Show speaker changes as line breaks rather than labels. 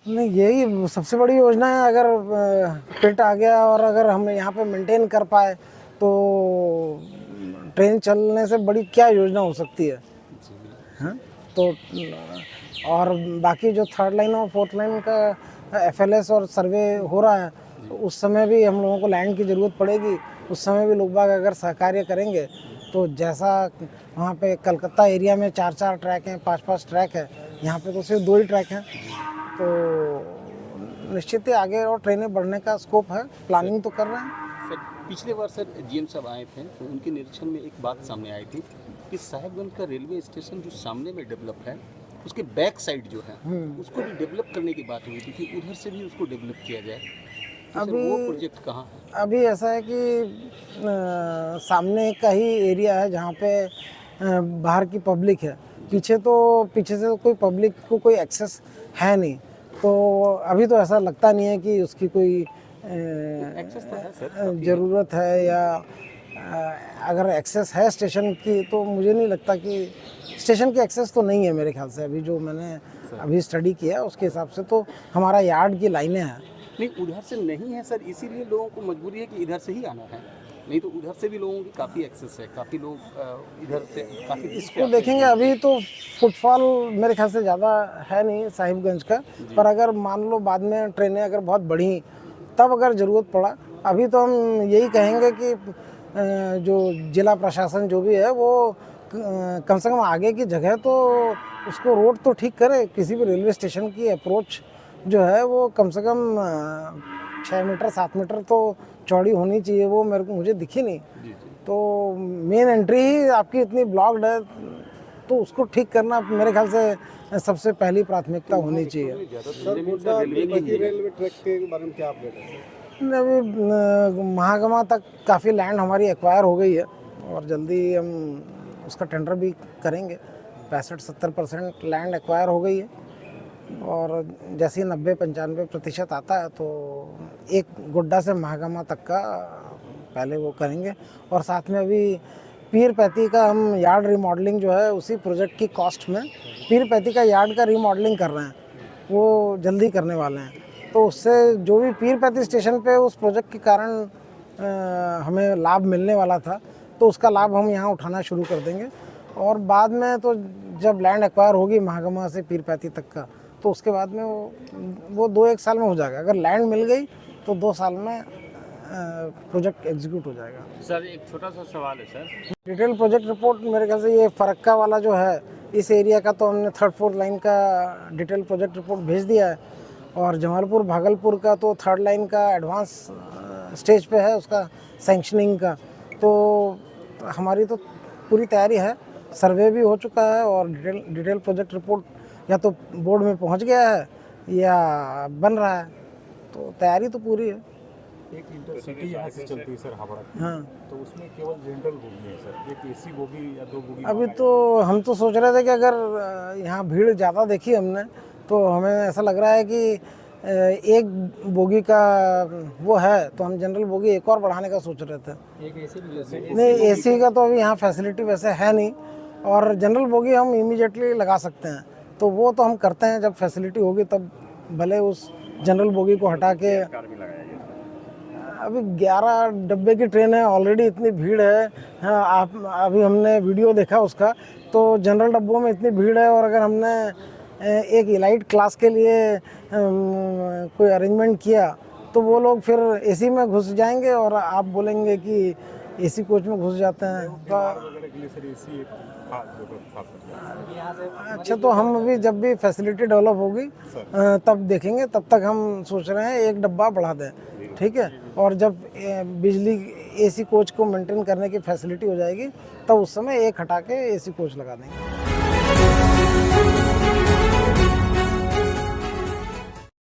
नहीं, यही सबसे बड़ी योजना है। अगर पिट आ गया और अगर हम यहाँ पे मेंटेन कर पाए तो ट्रेन चलने से बड़ी क्या योजना हो सकती है। हाँ, तो और बाकी जो थर्ड लाइन और फोर्थ लाइन का एफएलएस और सर्वे हो रहा है, तो उस समय भी हम लोगों को लैंड की ज़रूरत पड़ेगी। उस समय भी लोग बाग अगर सहकार्य करेंगे तो जैसा वहाँ पे कलकत्ता एरिया में 4-4 ट्रैक हैं, 5-5 ट्रैक है, यहाँ पे तो सिर्फ 2 ही ट्रैक हैं। तो निश्चित ही आगे और ट्रेनें बढ़ने का स्कोप है, प्लानिंग तो कर रहे हैं।
सर पिछले बार सर जीएम साहब आए थे तो उनके निरीक्षण में एक बात सामने आई थी कि साहिबगंज का रेलवे स्टेशन जो सामने में डेवलप है उसके बैक साइड जो है उसको भी डेवलप करने की बात हुई थी कि उधर से भी उसको डेवलप किया जाए। तो
अभी
वो प्रोजेक्ट कहाँ है?
अभी ऐसा है कि सामने का ही एरिया है जहाँ पे बाहर की पब्लिक है। पीछे से कोई पब्लिक को कोई एक्सेस है नहीं, तो अभी तो ऐसा लगता नहीं है कि उसकी कोई
एक्सेस तो है सर,
ज़रूरत है। या अगर एक्सेस है स्टेशन की तो मुझे नहीं लगता कि स्टेशन की एक्सेस तो नहीं है मेरे ख्याल से। अभी जो मैंने अभी स्टडी किया उसके हिसाब से तो हमारा यार्ड की लाइनें हैं।
नहीं उधर से नहीं है सर, इसीलिए लोगों को मजबूरी है कि इधर से ही आना है, नहीं तो उधर से भी लोगों की काफ़ी एक्सेस है, काफ़ी लोग इधर से काफ़ी
इसको देखेंगे। अभी तो फुटफॉल मेरे ख्याल से ज़्यादा है नहीं साहिबगंज का, पर अगर मान लो बाद में ट्रेनें अगर बहुत बढ़ी तब अगर ज़रूरत पड़ा, अभी तो हम यही कहेंगे कि जो जिला प्रशासन जो भी है वो कम से कम आगे की जगह तो उसको रोड तो ठीक करे। किसी भी रेलवे स्टेशन की अप्रोच जो है वो कम से कम 6 मीटर 7 मीटर तो चौड़ी होनी चाहिए। वो मुझे दिखी नहीं। तो मेन एंट्री ही आपकी इतनी ब्लॉक्ड है, तो उसको ठीक करना मेरे ख्याल से सबसे पहली प्राथमिकता होनी चाहिए।
सर गोड्डा रेलवे ट्रैक के बारे में क्या अपडेट है?
अभी महागमा तक काफ़ी लैंड हमारी एक्वायर हो गई है और जल्दी हम उसका टेंडर भी करेंगे। 65-70% लैंड एक्वायर हो गई है और जैसे ही 90-95% आता है तो एक गोड्डा से महागमा तक का पहले वो करेंगे। और साथ में अभी पीर पैती का हम यार्ड रिमॉडलिंग जो है उसी प्रोजेक्ट की कॉस्ट में पीर पैती का यार्ड का रिमॉडलिंग कर रहे हैं, वो जल्दी करने वाले हैं। तो उससे जो भी पीर पैती स्टेशन पे उस प्रोजेक्ट के कारण हमें लाभ मिलने वाला था, तो उसका लाभ हम यहाँ उठाना शुरू कर देंगे। और बाद में तो जब लैंड एक्वायर होगी महागमा से पीर पैती तक का, तो उसके बाद में वो 2-1 साल में हो जाएगा। अगर लैंड मिल गई तो 2 साल में प्रोजेक्ट एग्जीक्यूट हो जाएगा।
सर एक छोटा सा सवाल है सर,
डिटेल प्रोजेक्ट रिपोर्ट मेरे ख्याल से ये फरक्का वाला जो है इस एरिया का तो हमने 3rd-4th लाइन का डिटेल प्रोजेक्ट रिपोर्ट भेज दिया है। और जमालपुर भागलपुर का तो 3rd लाइन का एडवांस स्टेज पे है उसका सैंक्शनिंग का। तो हमारी तो पूरी तैयारी है, सर्वे भी हो चुका है और डिटेल प्रोजेक्ट रिपोर्ट या तो बोर्ड में पहुंच गया है या बन रहा है, तो तैयारी तो पूरी है।
एक इंटरसिटी यहाँ से चलती है सर हावड़ा की,
हाँ,
तो उसमें केवल जनरल बोगी है सर, एक एसी बोगी या 2 बोगी?
अभी तो हम तो सोच रहे थे कि अगर यहाँ भीड़ ज़्यादा देखी हमने तो हमें ऐसा लग रहा है कि एक बोगी का वो है, तो हम जनरल बोगी एक और बढ़ाने का सोच रहे थे।
एक एसी भी
नहीं, एसी का तो अभी यहाँ फैसिलिटी वैसे है नहीं और जनरल बोगी हम इमीडिएटली लगा सकते हैं, तो वो तो हम करते हैं जब फैसिलिटी होगी तब। भले उस जनरल बोगी को हटा के अभी 11 डब्बे की ट्रेन है, ऑलरेडी इतनी भीड़ है। हाँ, आप अभी हमने वीडियो देखा उसका, तो जनरल डब्बों में इतनी भीड़ है और अगर हमने एक इलाइट क्लास के लिए कोई अरेंजमेंट किया तो वो लोग फिर एसी में घुस जाएंगे और आप बोलेंगे कि एसी कोच में घुस जाते हैं। तो अच्छा, तो हम अभी जब भी फैसिलिटी डेवलप होगी तब देखेंगे। तब तक हम सोच रहे हैं एक डब्बा बढ़ा दें, ठीक है। और जब बिजली एसी कोच को मेंटेन करने की फैसिलिटी हो जाएगी तब उस समय एक हटा के एसी कोच लगा देंगे।